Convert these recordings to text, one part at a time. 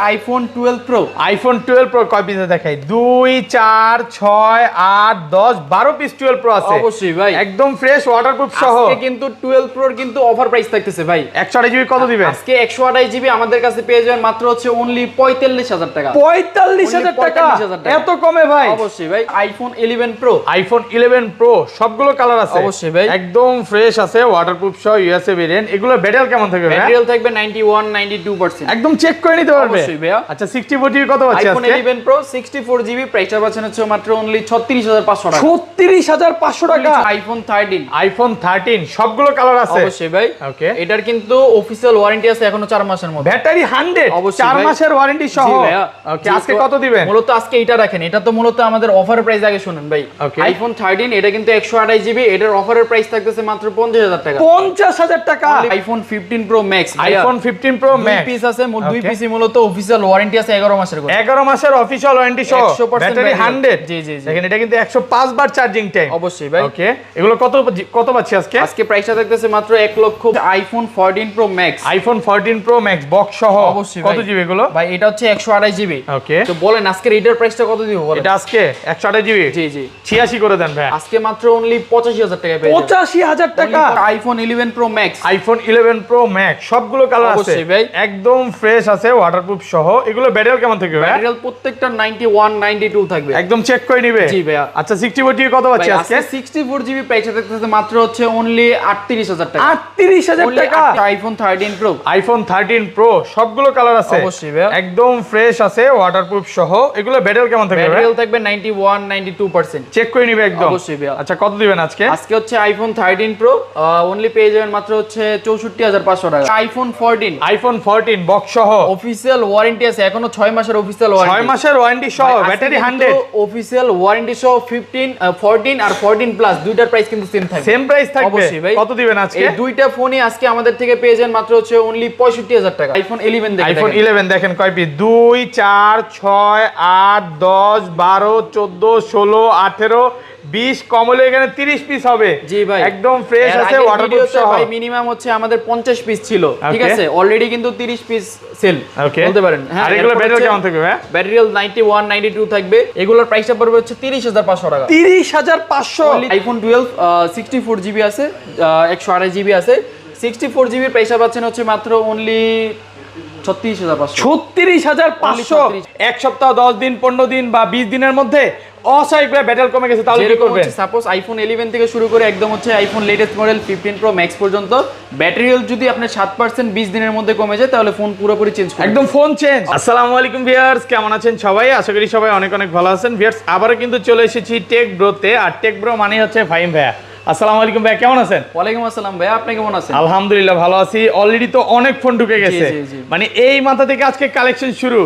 IPhone 12 pro. IPhone 12 pro কয় পিসে দেখাই? 2 4 6 8 10 12 পিস 12 প্রো আছে। অবশ্যই ভাই, একদম ফ্রেশ ওয়াটারপ্রুফ সহ। আজকে কিন্তু 12 প্রোর কিন্তু অফার প্রাইস থাকতেছে ভাই। 128 জিবি কত দিবেন? আজকে 128 জিবি আমাদের কাছে পেয়ে যাবেন মাত্র হচ্ছে অনলি 45000 টাকা। 45000 টাকা? এত কমে ভাই? অবশ্যই ভাই। IPhone 11 pro. আইফোন 11 প্রো সবগুলো কালার আছে? অবশ্যই ভাই। একদম ফ্রেশ আছে, ওয়াটারপ্রুফ সহ, ইউএসএ ভেরিয়েন্ট। এগুলো ব্যাটারি কেমন থাকবে ভাই? ব্যাটারি থাকবে 91-92%। একদম চেক করে নিতে পারবে? অবশ্যই ভাইয়া। আচ্ছা 64 জিবি কত পাচ্ছি আইফোন আজকে? 11 প্রো 64 জিবি প্রাইসটা পাচ্ছেন হচ্ছে মাত্র অনলি 36500 টাকা। 36500 টাকা? আইফোন 13। আইফোন 13 সবগুলো কালার আছে? অবশ্যই ভাই। ওকে। এটার কিন্তু অফিশিয়াল ওয়ারেন্টি আছে এখনো 4 মাসের মতো। ব্যাটারি 100? অবশ্যই 4 ভাই। মাসের ওয়ারেন্টি সহ? জি ভাইয়া। ওকে, আজকে কত দিবেন? মূলত আজকে এটা রাখেন, এটা তো মূলত আমাদের অফার প্রাইস আগে শুনুন ভাই। ওকে। আইফোন 13 এটা কিন্তু 128 জিবি, এটার অফারের প্রাইস থাকতেছে মাত্র 50000 টাকা। 50000 টাকা? IPhone 15 pro max. IPhone 15 pro max piece আছে, দুই পিসই মূলত অফিশিয়াল ওয়ারেন্টি আছে 11 মাসের করে। 11 মাসের অফিশিয়াল ওয়ারেন্টি সহ, 100% ব্যাটারি 100? জি জি জি। দেখেন এটা কিন্তু 105 বার চার্জিং টাইম। অবশ্যই ভাই। ওকে, এগুলো কত কত পাচ্ছি আজকে? আজকে প্রাইসটা থাকতেছে মাত্র 1 লক্ষ। IPhone 14 pro max. IPhone 14 pro max box সহ? অবশ্যই কত ভাই। জিবি এগুলো? ভাই এটা হচ্ছে 128 জিবি। ওকে, তো বলেন আজকে এটার প্রাইসটা কত দিব বলেন? এটা আজকে 128 জিবি? জি জি। 86 করে দেন ভাই। আজকে মাত্র অনলি 85000 টাকা পেয়ে যাবেন। 85000 টাকা? IPhone 11 pro max. IPhone 11 pro max সবগুলো কালার আছে? অবশ্যই ভাই। একদম ফ্রেশ আছে, ওয়াটারপ্রুফ সহ। এগুলো ব্যাটারি কেমন থাকবে ভাই? ব্যাটারি প্রত্যেকটা 91-92 থাকবে। একদম চেক করে নিবে? জি ভাইয়া। আচ্ছা 64 জিবি কত পাচ্ছি ভাই, আজকে? আজকে 64 জিবি প্রাইসটা থাকতেছে মাত্র হচ্ছে অনলি 38000 টাকা। 38000 টাকা? IPhone 13 pro. আইফোন 13 প্রো সবগুলো কালার আছে? অবশ্যই ভাইয়া। একদম ফ্রেশ আছে, ওয়াটারপ্রুফ সহ। এগুলো ব্যাটারি কেমন থাকবে ভাই? ব্যাটারি থাকবে 91-92%। চেক করে নিবে একদম? অবশ্যই ভাইয়া। আচ্ছা কত দিবেন আজকে? আজকে হচ্ছে আইফোন 13 প্রো অনলি পেয়ে যাবেন মাত্র হচ্ছে 64500 টাকা। আইফোন 14। আইফোন 14 বক্স সহ? অফিশিয়াল ওয়ারেন্টি আছে এখনো 6 মাসের অফিশিয়াল 6 ওয়ারেন্টি। মাসের ওয়ারেন্টি সহ, ব্যাটারি 100? অফিশিয়াল ওয়ারেন্টি সহ 14 আর 14 প্লাস দুইটার প্রাইস কিন্তু সেম থাকবে। সেম প্রাইস থাকবে? অবশ্যই ভাই। কত দিবেন আজকে? এই দুইটা ফোনই আজকে আমাদের থেকে পেয়ে যান মাত্র হচ্ছে অনলি 65000 টাকা। আইফোন 11 দেখেন। আইফোন 11 দেখেন কয় পিস? 2 4 6 8 10 12 14 16 18 20 কমলে এখানে 30 পিস হবে। জি ভাই। একদম ফ্রেশ এর আছে, আগের ওয়াটারপ্রুফ ভিডিওতে সহ। ভাই মিনিমাম হচ্ছে আমাদের 50 পিস ছিল, ঠিক Okay. আছে? অলরেডি কিন্তু 30 পিস সেল ওকে, বলতে পারেন। আর এগুলো ব্যাটারি কেমন থাকবে ভাই? ব্যাটারি 91-92 থাকবে। এগুলোর প্রাইসটা পড়বে হচ্ছে 30500 টাকা। 30500? আইফোন 12 64 জিবি আছে, 128 জিবি আছে। 64 জিবির প্রাইসটা পাচ্ছেন হচ্ছে মাত্র অনলি 36500। 36500? এক সপ্তাহ 10 দিন 15 দিন বা 20 দিনের মধ্যে অস্বাভাবিকভাবে ব্যাটারি কমে গেছে, তাহলে কি করবেন? সাপোজ আইফোন 11 থেকে শুরু করে একদম হচ্ছে iPhone latest model 15 pro max পর্যন্ত ব্যাটারি হেলথ যদি আপনার 7% 20 দিনের মধ্যে কমে যায় তাহলে ফোন পুরোপুরি চেঞ্জ করবেন। একদম ফোন চেঞ্জ। আসসালামু আলাইকুম ভিউয়ার্স, কেমন আছেন সবাই? আশা করি সবাই অনেক অনেক ভালো আছেন। ভিউয়ার্স আবারও কিন্তু চলে এসেছি টেক ব্রোতে, আর টেক ব্রো মানে হচ্ছে ফাহিম ভাইয়া। আসসালামু আলাইকুম ভাইয়া, কেমন আছেন? ওয়ালাইকুম আসসালাম ভাইয়া, আপনি কেমন আছেন? আলহামদুলিল্লাহ ভালো আছি। অলরেডি তো অনেক ফোন ঢুকে গেছে, জি, জি। মানে এই মাথা থেকে আজকে কালেকশন শুরু,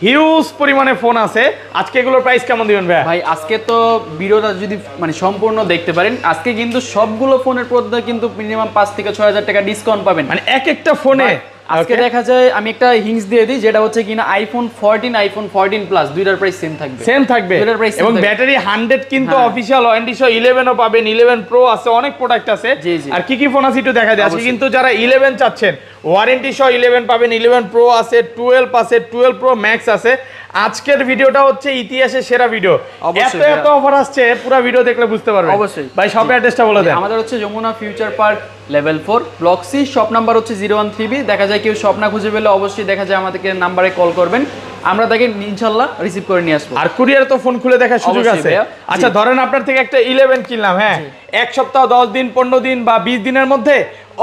হিউজ পরিমাণে ফোন আছে। আজকে এগুলোর প্রাইস কেমন দিবেন ভাইয়া? ভাই আজকে তো ভিডিওটা যদি মানে সম্পূর্ণ দেখতে পারেন, আজকে কিন্তু সবগুলো ফোনের মধ্যে কিন্তু মিনিমাম 5 থেকে 6000 টাকা ডিসকাউন্ট পাবেন। মানে এক একটা ফোনে আজকে দেখা যায় আমি একটা হিংস দিয়ে দিই, যেটা হচ্ছে কিনা আইফোন 14 আইফোন 14 প্লাস দুইটার প্রাইস সেম থাকবে। সেম থাকবে দুইটার প্রাইস এবং ব্যাটারি 100 কিন্তু হ্যাঁ। অফিশিয়াল ওয়ারেন্টি সহ 11 ও পাবেন, 11 প্রো আছে, অনেক প্রোডাক্ট আছে। জি, জি। আর কি কি ফোন আছে একটু দেখা যায়। আজকে অবশ্যই। কিন্তু যারা 11 চাচ্ছেন ওয়ারেন্টি সহ 11 পাবেন, 11 প্রো আছে, 12 আছে, 12 প্রো ম্যাক্স আছে। আজকের ভিডিওটা হচ্ছে ইতিহাসের সেরা ভিডিও। অবশ্যই এত অফার আসছে, পুরো ভিডিও দেখলে বুঝতে পারবেন। অবশ্যই ভাই শপের অ্যাড্রেসটা বলে দেন। আমাদের হচ্ছে Jamuna future park level 4 block C, shop number হচ্ছে 013B। দেখা যায় কেউ শপ না খুঁজে পেলে অবশ্যই দেখা যায় আমাদেরকে নাম্বারে কল করবেন, আমরা তাকে ইনশাআল্লাহ রিসিভ করে নিয়ে আসবো। আর কুরিয়ারে তো ফোন খুলে দেখার সুযোগ অবশ্যই আছে। ভাইয়া। আচ্ছা ধরেন আপনার থেকে একটা 11 কিনলাম, হ্যাঁ, এক সপ্তাহ 10 দিন 15 দিন বা 20 দিনের মধ্যে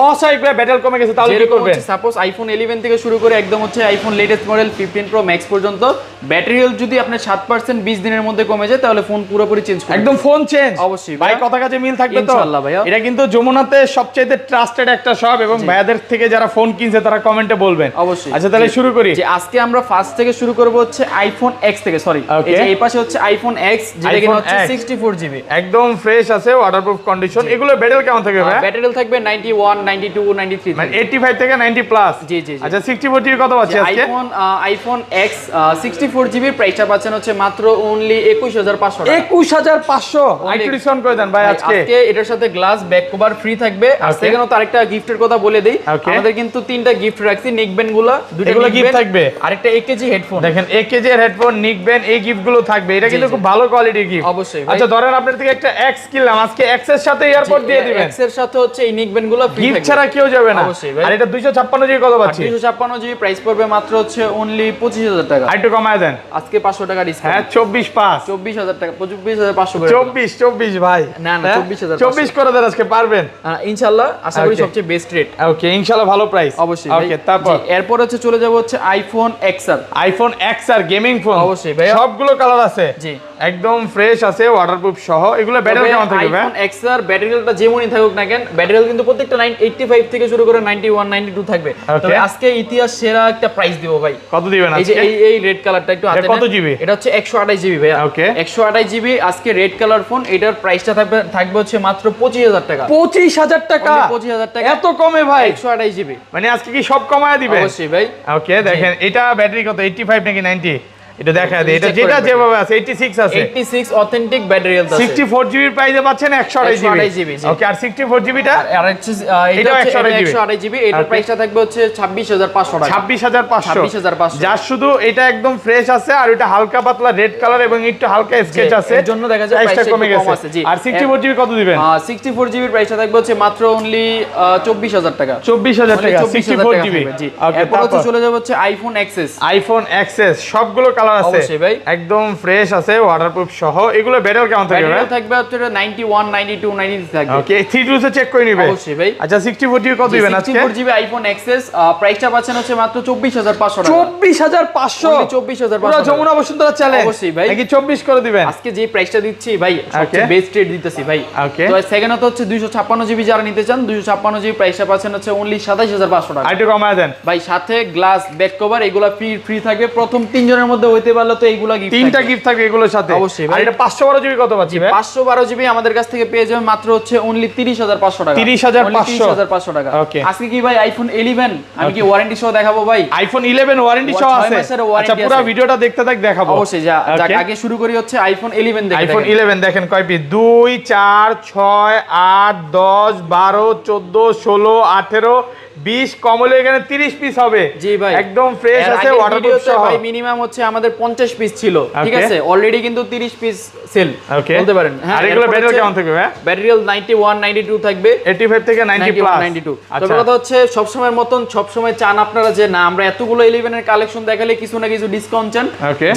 অস্বাভাবিকভাবে ব্যাটারি কমে গেছে, তাহলে কি করবেন? সাপোজ আইফোন 11 থেকে শুরু করে একদম হচ্ছে iPhone latest model 15 pro max পর্যন্ত ব্যাটারি হেলথ যদি আপনার 7% 20 দিনের মধ্যে কমে যায় তাহলে ফোন পুরোপুরি চেঞ্জ করবেন। একদম ফোন চেঞ্জ। অবশ্যই ভাই কথা কাজে মিল থাকবে তো ইনশাআল্লাহ ভাইয়া। এটা কিন্তু যমুনাতে সবচেয়ে ট্রাস্টেড একটা শপ, এবং ভাইয়াদের থেকে যারা ফোন কিনছে তারা কমেন্টে বলবেন। অবশ্যই। আচ্ছা তাহলে শুরু করি। যে আজকে আমরা ফার্স্ট থেকে শুরু করব হচ্ছে আইফোন এক্স থেকে, সরি Okay. এই পাশে হচ্ছে আইফোন এক্স, যেটা কিনা হচ্ছে X 64 জিবি। একদম ফ্রেশ আছে, ওয়াটারপ্রুফ কন্ডিশন। এগুলো ব্যাটারি কেমন থাকবে ভাই? ব্যাটারি হেলথ থাকবে 92 93 মানে 85 থেকে 90 প্লাস। জি জি। আচ্ছা 64 জিবি কত পাচ্ছি আজকে? আইফোন X 64 জিবি প্রাইসটা পাচ্ছেন হচ্ছে মাত্র অনলি 21500 টাকা। 21500 একটু ডিসকাউন্ট করে দেন ভাই আজকে। আজকে এটার সাথে গ্লাস ব্যাক কভার ফ্রি থাকবে। আর সেখানে তো আরেকটা গিফটের কথা বলে দেই, আমাদের কিন্তু তিনটা গিফট রাখছি। নেকব্যান্ড গুলা দুটো গিফট থাকবে, আরেকটা একেজি হেডফোন। দেখেন একেজি এর হেডফোন, নেকব্যান্ড, এই গিফট গুলো থাকবে। এটা কিন্তু খুব ভালো কোয়ালিটির গিফট অবশ্যই। আচ্ছা ধরেন আপনার থেকে একটা X কিনলাম, আজকে X এর সাথে এয়ারপড দিয়ে দিবেন। X এর সাথে হচ্ছে এই নেকব্যান্ড গুলো ফ্রি থাকবে, গিফট ছাড়া কেউ যাবে না। অবশ্যই ভাই। আর এটা 256 জিবি কত পাচ্ছি? 256 জিবি প্রাইস পড়বে মাত্র হচ্ছে অনলি 25000 টাকা। আর একটু কমায় দেন আজকে 500 টাকা ডিসকাউন্ট। হ্যাঁ 24 24000 টাকা, 24500 করে। 24 ভাই, না না 24000, 24 করে দেন আজকে, পারবেন ইনশাআল্লাহ। আশা করি সবচেয়ে বেস্ট রেট। ওকে ইনশাআল্লাহ ভালো প্রাইস অবশ্যই। ওকে তারপর এরপর হচ্ছে চলে যাব হচ্ছে iPhone XR। IPhone XR gaming phone, অবশ্যই ভাই, সবগুলো কালার আছে। জি একদম ফ্রেশ আছে, ওয়াটারপ্রুফ সহ। এগুলো ব্যাটারি কেমন থাকবে ভাই? আইফোন XR ব্যাটারিটা যেমনই থাকুক না কেন, ব্যাটারি কিন্তু প্রত্যেকটা 85 থেকে শুরু করে 91 92 থাকবে। তবে আজকে ইতিহাস সেরা একটা প্রাইস দিব ভাই। কত দিবেন আজকে? এই যে এই রেড কালারটা একটু হাতে নেন। কত জিবি? এটা হচ্ছে 128 জিবি ভাই। ওকে 128 জিবি আজকে রেড কালার ফোন। এটার প্রাইসটা থাকবে হচ্ছে মাত্র 25000 টাকা। 25000 টাকা? 25000 টাকা এত কমে ভাই? 128 জিবি মানে আজকে কি সব কমায় দিবেন? অবশ্যই ভাই। ওকে দেখেন এটা ব্যাটারি কত, 85 নাকি 90? এটা দেখা দেয়, এটা যেটা যেভাবে আছে 86 আছে। 86 অথেন্টিক ব্যাটারি হেলথ আছে। 64 জিবি প্রাইসে পাচ্ছেন 128 জিবি। ওকে আর 64 জিবিটা? আর হচ্ছে এটা 128 জিবি। এটার প্রাইসটা থাকবে হচ্ছে 26500 টাকা। 26500 যার শুধু এটা একদম ফ্রেশ আছে, আর এটা হালকা পাতলা রেড কালার এবং একটু হালকা স্কেচ আছে, এর জন্য দেখা যায় প্রাইসটা কমে গেছে। আর 64 জিবি কত দিবেন? 64 জিবির প্রাইসটা থাকবে হচ্ছে মাত্র অনলি 24000 টাকা। 24000 টাকা 64 জিবি। ওকে এরপর হচ্ছে চলে যাব হচ্ছে আইফোন XS। আইফোন XS সবগুলো কালার আছে অবশ্যই ভাই, একদম ফ্রেশ আছে, ওয়াটারপ্রুফ সহ। এগুলো ব্যাটারি কেমন থাকবে? ব্যাটারি থাকবে হচ্ছে 91 92 93 থাকবে। ওকে 3 চেক করে নিবে অবশ্যই ভাই। আচ্ছা 64 জিবি কত দিবেন আজকে? 64 জিবি আইফোন XS প্রাইসটা পাচ্ছেন হচ্ছে মাত্র 24500 টাকা। 24500? 24500 পুরো যমুনা বসুন্ধরা চ্যালেঞ্জ। অবশ্যই ভাই। নাকি 24 করে দিবেন? আজকে যে প্রাইসটা দিচ্ছি ভাই সবচেয়ে বেস্ট রেট দিতেছি ভাই। ওকে তো সেকেন্ডত হচ্ছে 256 জিবি যারা নিতে চান, 256 জিবি প্রাইসটা পাচ্ছেন হচ্ছে অনলি 27500 টাকা। আইটু কমায় দেন ভাই। সাথে গ্লাস ব্যাক কভার এগুলা ফ্রি থাকবে। প্রথম 3 জনের মধ্যে হইতে পারলে তো এইগুলা গিফট, তিনটা গিফট থাকবে এগুলোর সাথে। অবশ্যই ভাই। আর এটা 512 জিবি কত পাচ্ছি ভাই? 512 জিবি আমাদের কাছ থেকে পেয়ে যাবেন মাত্র হচ্ছে অনলি 30500 টাকা। 30500 টাকা। ওকে আজকে কি ভাই আইফোন 11 আমি কি ওয়ারেন্টি সহ দেখাবো ভাই? আইফোন 11 ওয়ারেন্টি সহ আছে। আচ্ছা পুরো ভিডিওটা দেখতে দেখাবো অবশ্যই। আগে শুরু করি হচ্ছে আইফোন 11 দেখে। আইফোন 11 দেখেন কয় পিস? 2 4 6 8 10 12 14 16 18 20 কমলে এখানে 30 পিস হবে। জি ভাই একদম ফ্রেশ আছে, ওয়াটারপ্রুফ সহ। ভাই মিনিমাম হচ্ছে আমাদের 50 পিস ছিল, ঠিক আছে? অলরেডি কিন্তু 30 পিস সেল বলতে পারেন। হ্যাঁ আর এগুলো ব্যাটারি কেমন থাকবে ভাই? ব্যাটারি 91 92 থাকবে, 85 থেকে 90 প্লাস 92। তবে কথা হচ্ছে সব সময়ের মতন সব সময় চান আপনারা যে না আমরা এতগুলো 11 এর কালেকশন দেখালে কিছু না কিছু ডিসকাউন্ট চান,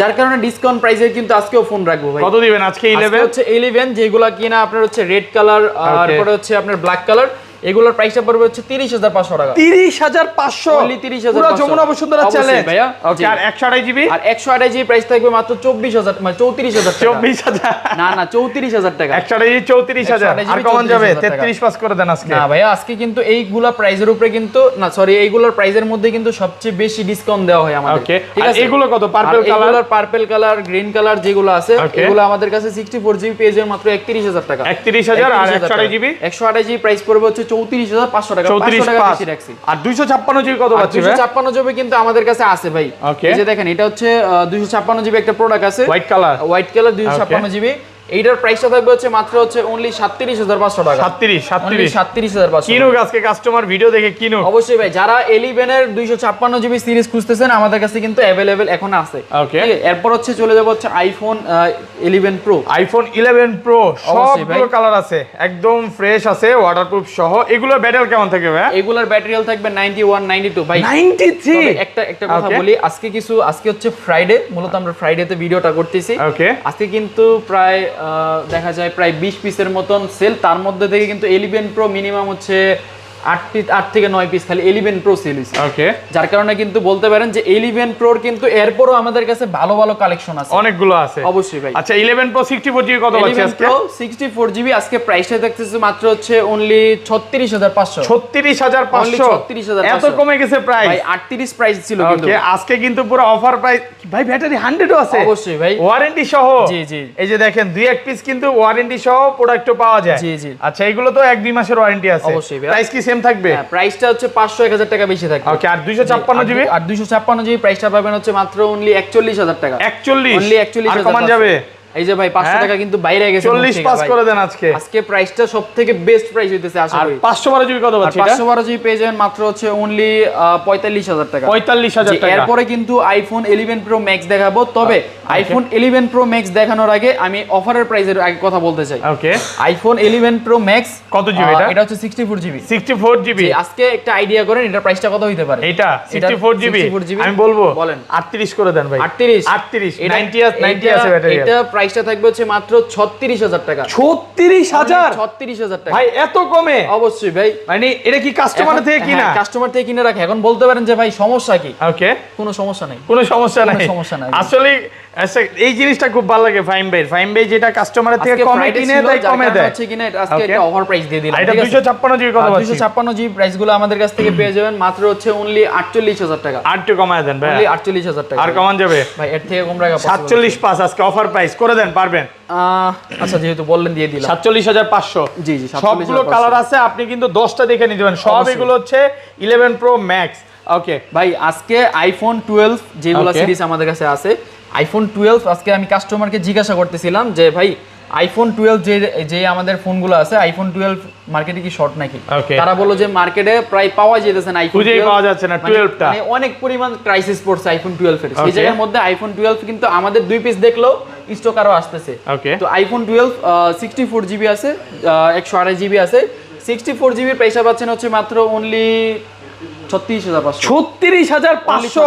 যার কারণে ডিসকাউন্ট প্রাইসে কিন্তু আজকেও ফোন রাখবো ভাই। কত দিবেন আজকে? 11 হচ্ছে 11 যেগুলা কিনা আপনার হচ্ছে রেড কালার, তারপরে হচ্ছে আপনার ব্ল্যাক কালার, এগুলোর প্রাইসটা পড়বে হচ্ছে 30500 টাকা। 30500 অনলি 30500 পুরো যমুনা বসুন্ধরা চ্যালেঞ্জ ভাইয়া। ওকে আর 128 জিবি? আর 128 জিবি প্রাইস থাকবে মাত্র 24000 মানে 34000 টাকা। 24000? না না 34000 টাকা। 128 34000 আর কমন যাবে 33 পাস করে দেন আজকে। না ভাইয়া আজকে কিন্তু এইগুলা প্রাইজের উপরে কিন্তু না সরি এইগুলোর প্রাইজের মধ্যে কিন্তু সবচেয়ে বেশি ডিসকাউন্ট দেওয়া হয় আমাদের। ওকে ঠিক আছে? এগুলো কত? Purple colour? এগুলোর পার্পল কালার, গ্রিন কালার যেগুলো আছে এগুলো আমাদের কাছে 64 জিবি পেজের মাত্র 31000 টাকা। 31000 আর 128 জিবি? 128 জিবি প্রাইস পড়বে হচ্ছে 34500 টাকা। 500 টাকা বেশি রাখছি। আর 256 জিবি কত পাচ্ছি ভাই? 256 জিবি কিন্তু আমাদের কাছে আছে ভাই। এই যে দেখেন এটা হচ্ছে 256 জিবি একটা প্রোডাক্ট আছে, হোয়াইট কালার 256 জিবি। এইটার প্রাইসটা থাকবে হচ্ছে মাত্র হচ্ছে অনলি 37500 টাকা। 37500 কিনুক আজকে কাস্টমার ভিডিও দেখে কিনুক। অবশ্যই ভাই যারা 11 এর 256 জিবি সিরিজ খুঁজতেছেন আমাদের কাছে কিন্তু अवेलेबल এখন আছে। ওকে এরপর হচ্ছে চলে যাব হচ্ছে আইফোন 11 প্রো। আইফোন 11 প্রো সবগুলো কালার আছে, একদম ফ্রেশ আছে, ওয়াটারপ্রুফ সহ। এগুলো ব্যাটারি কেমন থাকবে ভাই? এগুলোর ব্যাটারি হেলথ থাকবে 91 92 ভাই। 93? একটা কথা বলি, আজকে হচ্ছে ফ্রাইডে, মূলত আমরা ফ্রাইডেতে ভিডিওটা করতেছি। ওকে আজকে কিন্তু প্রায় দেখা যায় প্রায় 20 পিসের মতন সেল, তার মধ্যে থেকে কিন্তু 11 প্রো মিনিমাম হচ্ছে 8 থেকে 9 পিস খালি 11 প্রো সেল হইছে। ওকে যার কারণে কিন্তু বলতে পারেন যে 11 প্রোর কিন্তু এরপরও আমাদের কাছে ভালো ভালো কালেকশন আছে, অনেকগুলো আছে। অবশ্যই ভাই। আচ্ছা 11 প্রো 64 জিবি কত পাচ্ছি আজকে? 64 জিবি আজকে প্রাইসটা দেখতেছে মাত্র হচ্ছে অনলি 36500। 36500 এত কমে গেছে প্রাইস ভাই। 38 প্রাইস ছিল কিন্তু। ওকে আজকে কিন্তু পুরো অফার প্রাইস ভাই। ব্যাটারি 100 ও আছে? অবশ্যই ভাই, ওয়ারেন্টি সহ। জি জি। এই যে দেখেন 2 এক পিস কিন্তু ওয়ারেন্টি সহ প্রোডাক্টও পাওয়া যায়। জি জি। আচ্ছা এগুলো তো 1-2 মাসের ওয়ারেন্টি আছে। অবশ্যই ভাই। প্রাইস কি সেম সেম থাকবে? প্রাইসটা হচ্ছে 500-1000 টাকা বেশি থাকবে। ওকে, আর 256 জিবি? আর 256 জিবি প্রাইসটা পাবেন হচ্ছে মাত্র অনলি 41000 টাকা। 41 অনলি 41000 আর কমান যাবে? এই যে ভাই 500 টাকা কিন্তু বাইরে গেছে। 40 পাস করে দেন আজকে। আজকে প্রাইসটা সবথেকে বেস্ট প্রাইস হইতেছে আশা করি। 512 জিবি কত পাচ্ছি? 512 জিবি পেয়ে যাবেন মাত্র হচ্ছে অনলি 45000 টাকা। 45000 টাকা। এরপরে কিন্তু আইফোন 11 প্রো ম্যাক্স দেখাবো, তবে আইফোন 11 প্রো ম্যাক্স দেখানোর আগে আমি অফারের প্রাইসের আগে কথা বলতে চাই। ওকে, আইফোন 11 প্রো ম্যাক্স কত জিবি এটা? এটা হচ্ছে 64 জিবি। 64 জিবি। আজকে একটা আইডিয়া করেন এটার প্রাইসটা কত হইতে পারে? এটা 64 জিবি আমি বলবো বলেন 38 করে দেন ভাই। 38 90 আছে ব্যাটারি। এটা প্রাইসটা থাকবে হচ্ছে মাত্র 36000 টাকা। 36000? 36000 টাকা ভাই এত কমে? অবশ্যই ভাই। মানে এটা কি কাস্টমার থেকে কিনা? কাস্টমার থেকে কিনে রাখে। এখন বলতে পারেন যে ভাই সমস্যা কি? ওকে, কোনো সমস্যা নাই, কোনো সমস্যা নাই। সমস্যা নাই আসলে এই জিনিসটা খুব ভালো লাগে ফাইম ভাই যেটা কাস্টমারের থেকে কমে কিনে তাই কমে দেয়। হচ্ছে কিনা আজকে একটা অফার প্রাইস দিয়ে দিলাম। এটা 256 জিবি কত পাচ্ছি? 256 জিবি প্রাইসগুলো আমাদের কাছ থেকে পেয়ে যাবেন মাত্র হচ্ছে অনলি 48000 টাকা। আর একটু কমায় দেন ভাই। অনলি 48000 টাকা। আর কমান যাবে ভাই? এর থেকে কম রাখা 47 পাস আজকে অফার প্রাইস করে দেন, পারবেন? আচ্ছা যেহেতু বললেন দিয়ে দিলাম। 47500। জি জি, সবগুলো কালার আছে, আপনি কিন্তু 10টা দেখে নিতে পারেন। সব এগুলো হচ্ছে 11 প্রো ম্যাক্স। ওকে ভাই, আজকে আইফোন 12 যেগুলো সিরিজ আমাদের কাছে আছে, আইফোন 12 আজকে আমি কাস্টমারকে জিজ্ঞাসা করতেছিলাম যে ভাই আইফোন 12 যে আমাদের ফোনগুলো আছে, আইফোন 12 মার্কেটে কি শর্ট নাকি? তারা বললো যে মার্কেটে প্রায় পাওয়া যেতেছে না, আইফোন 12 পাওয়া যাচ্ছে না। 12টা মানে অনেক পরিমাণ ক্রাইসিস পড়ছে আইফোন 12 এর। সেই জায়গার মধ্যে আইফোন 12 কিন্তু আমাদের 2 পিস দেখলেও স্টক আরো আসতেছে। তো আইফোন 12 64 জিবি আছে, 128 জিবি আছে। 64 জিবির প্রাইসটা পাচ্ছেন হচ্ছে মাত্র অনলি 36500।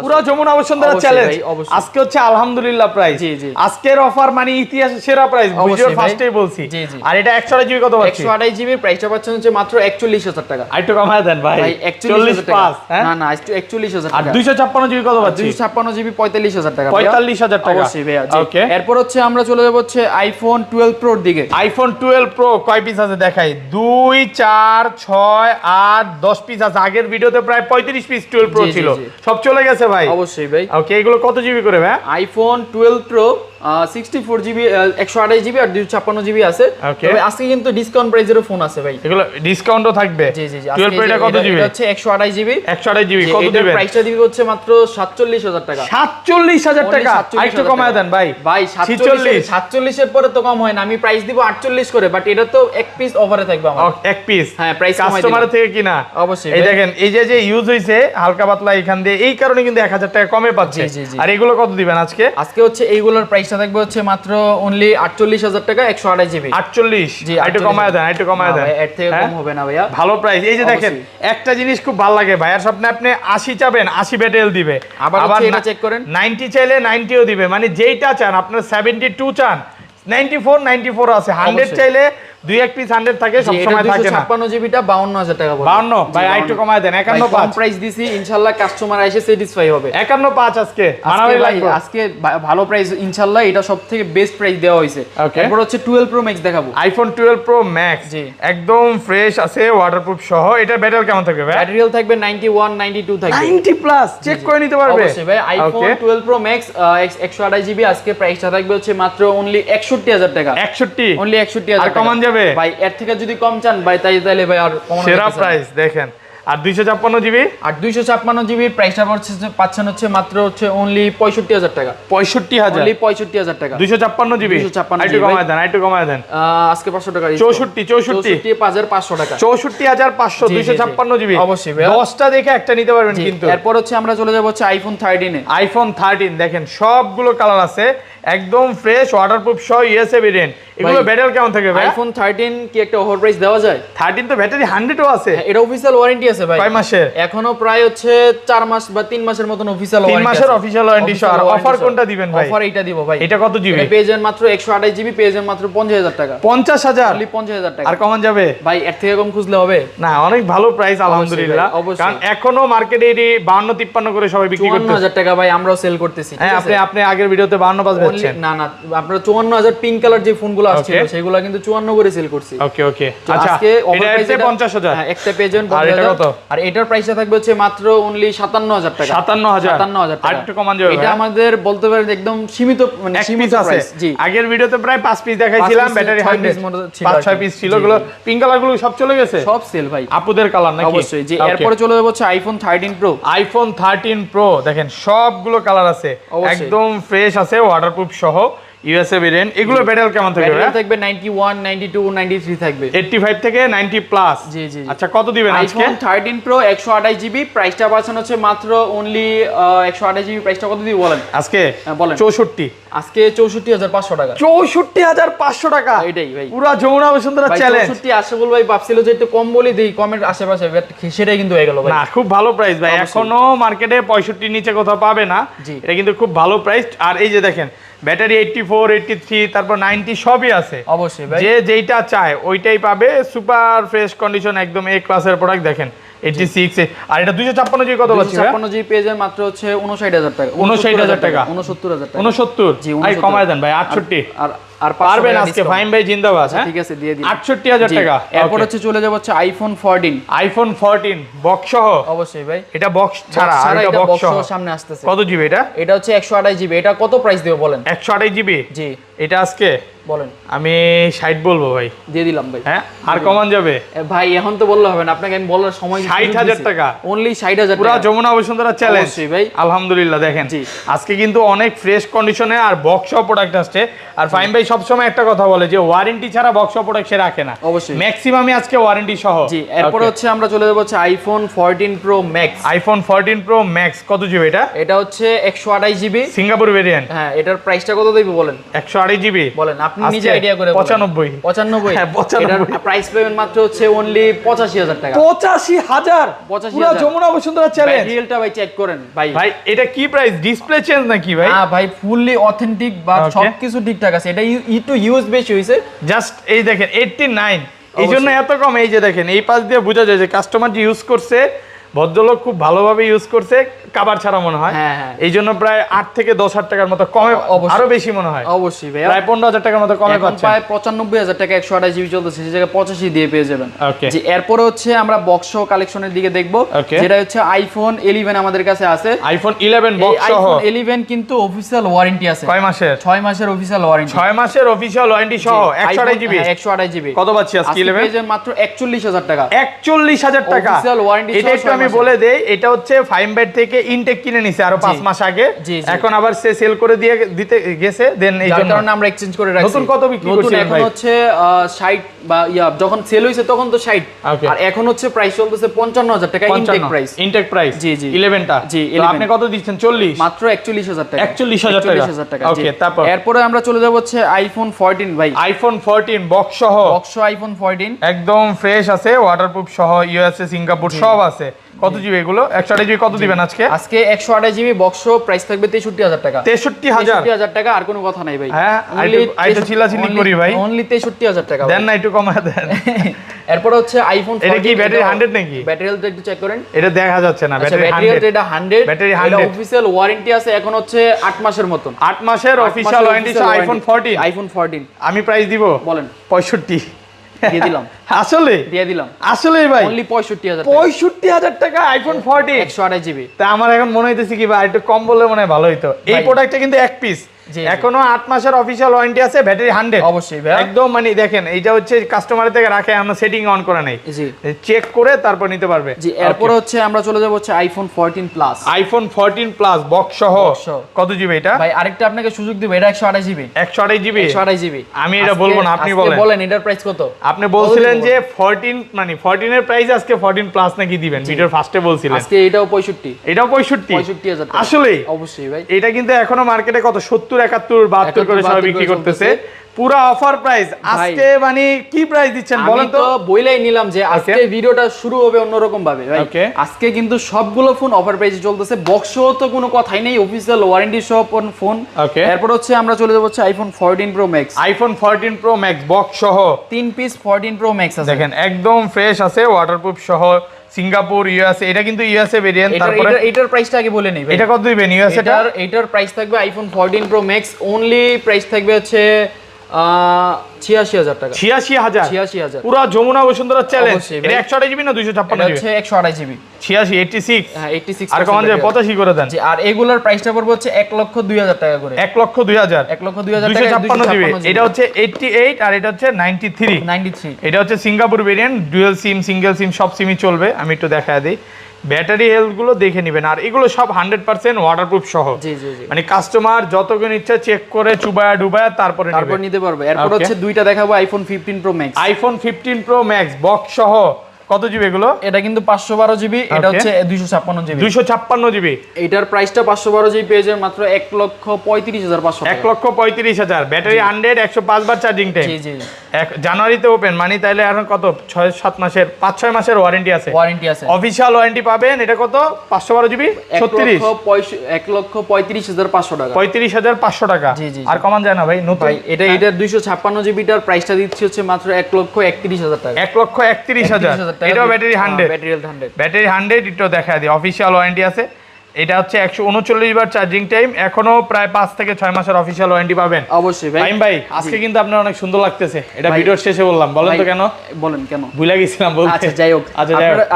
পুরো যমুনা বসুন্ধরা চ্যালেঞ্জ আজকে হচ্ছে আলহামদুলিল্লাহ প্রাইস। আজকের অফার মানে ইতিহাসের সেরা প্রাইস, ভিডিওর ফার্স্টেই বলছি। আর এটা 128 জিবি কত পাচ্ছি? 128 জিবির প্রাইসটা পাচ্ছেন হচ্ছে মাত্র 41000 টাকা। আরেকটু কমায় দেন ভাই। 40 পাস। না না, 41000 টাকা। আর 256 জিবি কত পাচ্ছি? 256 জিবি 45000 টাকা। 45000 টাকা অবশ্যই ভাইয়া। ওকে, এরপর হচ্ছে আমরা চলে যাব হচ্ছে আইফোন 12 প্রোর দিকে। আইফোন 12 প্রো কয় পিস আছে দেখাই? 2 4 6 8 10 পিস আছে। আগের ভিডিওতে প্রায় 35 পিস 12 প্রো ছিল, সব চলে গেছে ভাই। অবশ্যই ভাই। ওকে, এগুলো কত জিবি করে ভাই? আইফোন 12 প্রো 64 জিবি 128 জিবি আর 256 জিবি আছে। তবে আজকে কিন্তু ডিসকাউন্ট প্রাইসেরও ফোন আছে ভাই। এগুলো ডিসকাউন্টও থাকবে? জি জি জি। 12 প্রো এটা কত জিবি? এটা হচ্ছে 128 জিবি। 128 জিবি কত দিবেন? এটার প্রাইসটা দিবে হচ্ছে মাত্র 47000 টাকা। 47000 টাকা? আরেকটু কমায় দেন ভাই। ভাই 47 এর পরে তো কম হয় না, আমি প্রাইস দিব 48 করে, বাট এটা তো এক পিস অফারে থাকবে আমার। এক পিস? হ্যাঁ, প্রাইস কমাই দিলাম। কাস্টমার থেকে কিনা? অবশ্যই। এই দেখেন, এই যে ইউজ হইছে হালকা পাতলা এখান দিয়ে, এই কারণে কিন্তু 1000 টাকা কমে পাচ্ছে। আর এগুলো কত দিবেন আজকে? আজকে হচ্ছে এইগুলোর প্রাইসটা থাকবে হচ্ছে মাত্র অনলি 48000 টাকা 128 জিবি। 48? জি, একটু কমায় দেন, একটু কমায় দেন। এর থেকে কম হবে না ভাইয়া। ভালো প্রাইস। এই যে দেখেন, একটা জিনিস খুব ভালো লাগে ভাইয়ার স্বপ্নে, আপনি 80 চাবেন 80 ব্যাটেল দিবে। আবার এটা চেক করেন, 90 চাইলে 90ও দিবে। মানে যেইটা চান, আপনার 72 চান 94 আছে। 100 চাইলে 2-1 পিস 100 থাকে, সব সময় থাকে না। 256 জিবিটা 52000 টাকা পড়বে। 52? ভাই আরেকটু কমায় দেন। 51.5 প্রাইস দিছি, ইনশাআল্লাহ কাস্টমার এসে স্যাটিসফাই হবে। 51.5 আজকে মানাবে লাগবে। আজকে ভালো প্রাইস ইনশাআল্লাহ, এটা সবথেকে বেস্ট প্রাইস দেওয়া হইছে। এরপর হচ্ছে 12 প্রো ম্যাক্স দেখাবো। আইফোন 12 প্রো ম্যাক্স একদম ফ্রেশ আছে, ওয়াটারপ্রুফ সহ। এটার ব্যাটারি কেমন থাকবে ভাই? ব্যাটারি হেলথ থাকবে 91 92 থাকবে। 90 প্লাস চেক করে নিতে পারবে? অবশ্যই ভাই। আইফোন 12 প্রো ম্যাক্স 128 জিবি আজকে প্রাইসটা থাকবে হচ্ছে মাত্র অনলি 61000 টাকা। 61? অনলি 61000 টাকা। আর কমান যাবে ভাই? এর থেকে যদি কম চান ভাই, তাইলে ভাই আর কমানো সেরা প্রাইস দেখেন। আর 256 জিবি? আর 256 জিবি প্রাইসটা পাচ্ছেন হচ্ছে মাত্র হচ্ছে অনলি 65000 টাকা। 65000? অনলি 65000 টাকা। 256 জিবি? একটু কমায় দেন, একটু কমায় দেন। আজকে 500 টাকা। 64 5500 টাকা। 64500 256 জিবি। অবশ্যই ভাই, 10টা দেখে একটা নিতে পারবেন কিন্তু। এরপর হচ্ছে আমরা চলে যাব হচ্ছে আইফোন 13 এ। আইফোন 13 দেখেন, সবগুলো কালার আছে, একদম ফ্রেশ, ওয়াটারপ্রুফ সহ, ইউএসএ ভেরিয়েন্ট। এগুলো ব্যাটারি কেমন থাকে ভাই? আইফোন 13 কি একটা ওভার প্রাইস দেওয়া যায়? 13 তো ব্যাটারি 100ও আছে। এটা অফিশিয়াল ওয়ারেন্টি আছে ভাই। কয় মাসের? এখনো প্রায় হচ্ছে 4 মাস বা 3 মাসের মতন অফিশিয়াল ওয়ারেন্টি। 3 মাসের অফিশিয়াল ওয়ারেন্টি সহ। আর অফার কোনটা দিবেন ভাই? অফার এটা দিব ভাই। এটা কত জিবি? পেয়ে যাবেন মাত্র 128 জিবি, পেয়ে যাবেন মাত্র 50000 টাকা। 50000? অনলি 50000 টাকা। আর কমান যাবে? ভাই এর থেকে কম খুঁজলে হবে না, অনেক ভালো প্রাইস আলহামদুলিল্লাহ। কারণ এখনো মার্কেটে এটি 52-53 করে সবাই বিক্রি করতেছে। 54000 টাকা ভাই আমরাও সেল করতেছি। হ্যাঁ, আপনি আগের ভিডিওতে 52 পাস বেচছেন। না না, আপনারা 54000 পিঙ্ক কালার যে ফোনগুলো গুলো আসছিল সেগুলো কিন্তু 54 করে সেল করছি। ওকে ওকে, তো আচ্ছা আজকে এটা হচ্ছে 50000। হ্যাঁ, একটা পেয়ে যাবেন আর এটা 50000। কত? আর এটার প্রাইসটা থাকবে হচ্ছে মাত্র অনলি 57000 টাকা। 57000 টাকা। আর একটু কমান যাবে এটা আমাদের বলতে পারেন একদম সীমিত, মানে এক সীমিত পিস আছে। প্রাইস। জি, আগের ভিডিওতে প্রায় 5 পিস দেখাইছিলাম, ব্যাটারি 100 5-6 পিস ছিল, গুলো পিঙ্ক কালার গুলো সব চলে গেছে, সব সেল ভাই, আপুদের কালার নাকি? অবশ্যই। যে এরপরে চলে যাবো হচ্ছে আইফোন 13 প্রো। আইফোন 13 প্রো দেখেন সবগুলো কালার আছে, একদম ফ্রেশ আছে, ওয়াটারপ্রুফ সহ, ইউএসএ ভেরিয়েন্ট। এগুলো ব্যাটারি কেমন থাকবে? ব্যাটারি থাকবে 91, 92, 93 থাকবে, 85 থেকে 90 প্লাস। জি জি। আচ্ছা কত দিবেন আজকে? আইফোন 13 প্রো 128 জিবি, প্রাইসটা পাচ্ছেন হচ্ছে মাত্র অনলি 128 জিবি। প্রাইসটা কত দিই বলেন আজকে? বলেন। 64, আজকে 64500 টাকা। 64500 টাকা, এটাই ভাই, পুরো যমুনা বসুন্ধরা চ্যালেঞ্জ। 64 আশরাফুল ভাই ভাবছিল যে একটু কম বলি দেই, কমের আশেপাশে, সেটাই কিন্তু হয়ে গেল ভাই। না, খুব ভালো প্রাইস ভাই, এখনো মার্কেটে 65 নিচে কোথাও পাবে না, এটা কিন্তু খুব ভালো প্রাইস। আর এই যে দেখেন ব্যাটারি 84, 83, তারপর 90 সবই আছে, অবশ্যই ভাই, যে যেইটা চায় ওইটাই পাবে। সুপার ফ্রেশ কন্ডিশন, একদম এ ক্লাসের প্রোডাক্ট। দেখেন 86 আর এটা 256 জিবি কত পাচ্ছি? 256 জিবি পেয়ে যান মাত্র হচ্ছে 59000 টাকা। 59000 টাকা, 69000 টাকা, 69। জি, ভাই কমায় দেন ভাই, 68। আর পারবেন আজকে, ফাইম ভাই জিন্দাবাদ। হ্যাঁ ঠিক আছে, দিয়ে দিন 68000 টাকা। এরপর হচ্ছে চলে যাব হচ্ছে আইফোন 14। আইফোন 14 বক্স সহ? অবশ্যই ভাই, এটা বক্স ছাড়া, আর এটা বক্স সহ সামনে আসতেছে। কত জিবি এটা? এটা হচ্ছে 128 জিবি। এটা কত প্রাইস দেব বলেন? 128 জিবি। জি, এটা আজকে বলেন। আমি 60 বলবো ভাই, দিয়ে দিলাম ভাই। হ্যাঁ আর কমান যাবে ভাই? এখন তো বললে হবে না, আপনাকে আমি বলার সময় 60000 টাকা, অনলি 60000 পুরো টাকা। যমুনা বসুন্ধরা চ্যালেঞ্জ ভাই, আলহামদুলিল্লাহ। দেখেন আজকে কিন্তু অনেক ফ্রেশ কন্ডিশনে আর বক্স সহ প্রোডাক্ট আসছে। আর ফাইম ভাই সবসময় একটা কথা বলে যে ওয়ারেন্টি ছাড়া বক্স সহ প্রোডাক্ট সে রাখে না, অবশ্যই ম্যাক্সিমামই আজকে ওয়ারেন্টি সহ। জি, এরপর হচ্ছে আমরা চলে যাব হচ্ছে iPhone 14 pro max. IPhone 14 pro max কত জিবি এটা? এটা হচ্ছে 128 জিবি, সিঙ্গাপুর ভেরিয়েন্ট। হ্যাঁ, এটার প্রাইসটা কত দেব বলেন? 128 জিবি বলেন, আপনি নিজে আইডিয়া করে বলেন। 95। হ্যাঁ 95। এটার প্রাইস পাবেন মাত্র হচ্ছে অনলি 85000 টাকা। 85000, পুরো যমুনা বসুন্ধরা চ্যালেঞ্জ। রিয়েলটা ভাই চেক করেন ভাই। ভাই এটা কি প্রাইস? ডিসপ্লে চেঞ্জ নাকি ভাই? হ্যাঁ ভাই, ফুললি অথেন্টিক বা সবকিছু ঠিকঠাক আছে। এটা একটু ইউজ বেশি হইছে জাস্ট। এই দেখেন 89, এই জন্য এত কম। এই যে দেখেন এই পাশ দিয়ে বোঝা যায় যে কাস্টমার যে ইউজ করছে, ভদ্রলোক খুব ভালোভাবে ইউজ করছে, কাবার ছাড়া মনে হয়। এই জন্য প্রায় 8 থেকে 10,000 টাকার মতো কমে, আরো বেশি মনে হয়। অবশ্যই ভাই, প্রায় 15,000 টাকার মতো কমে পাচ্ছেন। প্রায় 95000 টাকা 128 জিবি চলতেছে, সেই জায়গায় 85 দিয়ে পেয়ে যাবেন। ওকে, জি, এরপরে হচ্ছে আমরা বক্স সহ কালেকশনের দিকে দেখব, যেটা হচ্ছে আইফোন 11 আমাদের কাছে আছে। আইফোন 11 বক্স সহ। আইফোন 11 কিন্তু অফিশিয়াল ওয়ারেন্টি আছে। কয় মাসের? 6 মাসের অফিশিয়াল ওয়ারেন্টি। 6 মাসের অফিশিয়াল ওয়ারেন্টি সহ 128 জিবি। 128 জিবি কত পাচ্ছি আজকে 11? পেয়ে যাবেন মাত্র 41000 টাকা। 41000 টাকা অফিশিয়াল ওয়ারেন্টি। এটা একটু আমি বলে দেই, এটা হচ্ছে ফাইম ব্যাট থেকে ইনটেক কিনে নিছে আরো 5 মাস আগে, এখন আবার সে সেল করে দিয়ে দিতে গেছে, দেন এই জন্য আমরা এক্সচেঞ্জ করে রাখছি। নতুন কত বিক্রি করছেন ভাই? এখন হচ্ছে 60 বা যখন সেল হইছে তখন তো 60, আর এখন হচ্ছে প্রাইস চলতেছে 55000 টাকা ইনটেক প্রাইস। ইনটেক প্রাইস জি জি 11 টা। জি, তো আপনি কত দিচ্ছেন? 40, মাত্র 41000 টাকা। 41000 টাকা। ওকে, তারপর এরপরে আমরা চলে যাব হচ্ছে আইফোন 14 ভাই। আইফোন 14 বক্স সহ। আইফোন 14 একদম ফ্রেশ আছে, ওয়াটারপ্রুফ সহ, ইউএসএ সিঙ্গাপুর সব আছে। কত জিবি এগুলো? 128 জিবি কত দিবেন আজকে? আজকে 128 জিবি বক্স প্রাইস থাকবে 63000 টাকা। 63000 টাকা, আর কোনো কথা নাই ভাই। হ্যাঁ, আইটা চিলাচিলি করি ভাই, অনলি 63000 টাকা দেন না একটু কমায় দেন। এরপর হচ্ছে আইফোন 14। এটা কি ব্যাটারি 100 নাকি? ব্যাটারি হেলথ একটু চেক করেন। এটা দেখা যাচ্ছে না, ব্যাটারি 100। এটা 100, ব্যাটারি 100। এটা অফিশিয়াল ওয়ারেন্টি আছে, এখন হচ্ছে 8 মাসের মতন। 8 মাসের অফিশিয়াল ওয়ারেন্টি আইফোন 14। আইফোন 14 আমি প্রাইস দিব বলেন। 65 দিয়ে দিলাম। আসলে দিয়ে দিলাম আসলে ভাই অনলি 65000 টাকা। 65000 টাকা আইফোন 14 128 জিবি। তা আমার এখন মনে হইতেছে কি ভাই একটু কম বললে মনে হয় ভালো হইতো। এই প্রোডাক্টটা কিন্তু এক পিস, এখনো 8 মাসের অফিশিয়াল ওয়ারেন্টি আছে, ব্যাটারি 100। অবশ্যই ভাই, একদম মানে দেখেন এইটা হচ্ছে কাস্টমারের থেকে রাখে, আমরা সেটিং অন করে নাই, জি চেক করে তারপর নিতে পারবে। জি, এরপর হচ্ছে আমরা চলে যাব হচ্ছে iPhone 14 plus. IPhone 14 plus box সহ কত জিবি এটা ভাই? আরেকটা আপনাকে সুযোগ দিব, এটা 128 জিবি। 128 GB 128 GB. আমি এটা বলবো না, আপনি বলেন এটার প্রাইস কত? আপনি বলছিলেন যে 14 মানে 14 এর প্রাইস আজকে 14 প্লাস নাকি দিবেন, ভিডিওর ফার্স্টে বলছিলেন। আজকে এটাও 65। এটাও 65000 টাকা। আসলে অবশ্যই ভাই, এটা কিন্তু এখনো মার্কেটে কত 70 71 72 করে সবাই বিক্রি করতেছে, পুরো অফার প্রাইস। আজকে মানে কি প্রাইস দিচ্ছেন বলেন তো? বইলাই নিলাম যে আজকে ভিডিওটা শুরু হবে অন্যরকম ভাবে ভাই। আজকে কিন্তু সবগুলো ফোন অফার প্রাইসে চলতেছে, বক্স তো কোনো কথাই নেই, অফিশিয়াল ওয়ারেন্টি সহ ফোন। এরপর হচ্ছে আমরা চলে যাব হচ্ছে iPhone 14 pro max. IPhone 14 pro max box সহ 3 পিস 14 প্রো ম্যাক্স আছে, দেখেন একদম ফ্রেশ আছে, ওয়াটারপ্রুফ সহ, সিঙ্গাপুর ইউএসএ। এটা কিন্তু ইউএসএ ভেরিয়েন্ট। তারপরে এটার প্রাইসটা আগে বলে নেই ভাই, এটা কত দিবেন ইউএসএ? এটার প্রাইস থাকবে iPhone 14 pro max only price থাকবে হচ্ছে ৮৬,০০০ টাকা। ৮৬,০০০ ৮৬,০০০ পুরো যমুনা বসুন্ধরা চ্যালেঞ্জ। অবশ্যই ভাই। এটা 128 জিবি না 256 জিবি? হচ্ছে 128 জিবি। 86 86 হ্যাঁ 86 আর কমান যায় 85 করে দেন। জি, আর এগুলোর প্রাইসটা পড়বে হচ্ছে ১,০২,০০০ টাকা করে। 1,02,000 1,02,000 টাকা 256 জিবি। এটা হচ্ছে 88 আর এটা হচ্ছে 93। 93। এটা হচ্ছে Singapore variant, dual SIM, single সিম সব সিমই চলবে। আমি একটু দেখায় দিই। ব্যাটারি হেলথ গুলো দেখে নেবেন, আর এগুলো সব 100% ওয়াটারপ্রুফ সহ। জি জি জি। মানে কাস্টমার যতক্ষণ ইচ্ছা চেক করে চুবায়া ডুবায়া তারপরে নিতে পারবে। এরপর Okay. হচ্ছে দুইটা দেখাবো iPhone 15 pro max. IPhone 15 pro max box সহ। কত জিবি এগুলো? এটা কিন্তু 512 জিবি, এটা হচ্ছে 256 জিবি। 256 জিবি। এটার প্রাইসটা 512 জিবি পেয়ে যাবেন মাত্র 1,35,500 টাকা। 1,35,000 ব্যাটারি 100, 105 বার চার্জিং টাইম। জি জি। জানুয়ারিতে ওপেন মানে তাইলে এখন কত 6-7 মাসের 5-6 মাসের ওয়ারেন্টি আছে। ওয়ারেন্টি আছে। অফিশিয়াল ওয়ারেন্টি পাবেন। এটা কত? 512 জিবি 36 1,35,500 টাকা। 35,500 টাকা। জি, জি, জি। আর কমান যায় না ভাই নতুন? ভাই এটার 256 জিবিটার প্রাইসটা দিচ্ছি হচ্ছে মাত্র 1,31,000 টাকা। 1,31,000 এটাও ব্যাটারি 100। ব্যাটারি 100। ব্যাটারি 100 একটু দেখা দিই, অফিশিয়াল ওয়ারেন্টি আছে। এটা হচ্ছে 139 বার চার্জিং টাইম, এখনো প্রায় 5 থেকে 6 মাসের অফিশিয়াল ওয়ারেন্টি পাবেন। অবশ্যই ভাই। টাইম ভাই আজকে কিন্তু আপনার অনেক সুন্দর লাগতেছে। এটা ভিডিওর শেষে বললাম, বলেন তো কেন? বলেন কেন? ভুলে গেছিলাম বলতে। আচ্ছা যাই হোক, আচ্ছা যাই হোক। আপনারা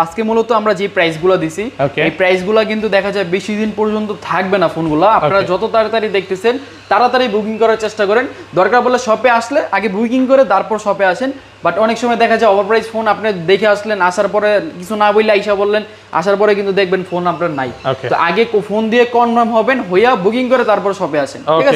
আজকে মূলত আমরা যে প্রাইসগুলো দিছি, Okay. এই প্রাইসগুলো কিন্তু দেখা যায় বেশি দিন পর্যন্ত থাকবে না ফোনগুলো। আপনারা Okay. যত তাড়াতাড়ি দেখতেছেন তাড়াতাড়ি বুকিং করার চেষ্টা করেন। দরকার পড়লে শপে আসলে আগে বুকিং করে তারপর শপে আসেন। বাট অনেক সময় দেখা যায় ওভারপ্রাইস ফোন আপনি দেখে আসলেন, আসার পরে কিছু না বললে আইসা বললেন, আসার পরে কিন্তু দেখবেন ফোন আপনার নাই। Okay. তো আগে ফোন দিয়ে কনফার্ম হবেন, হইয়া বুকিং করে তারপর শপে আসেন। ঠিক আছে?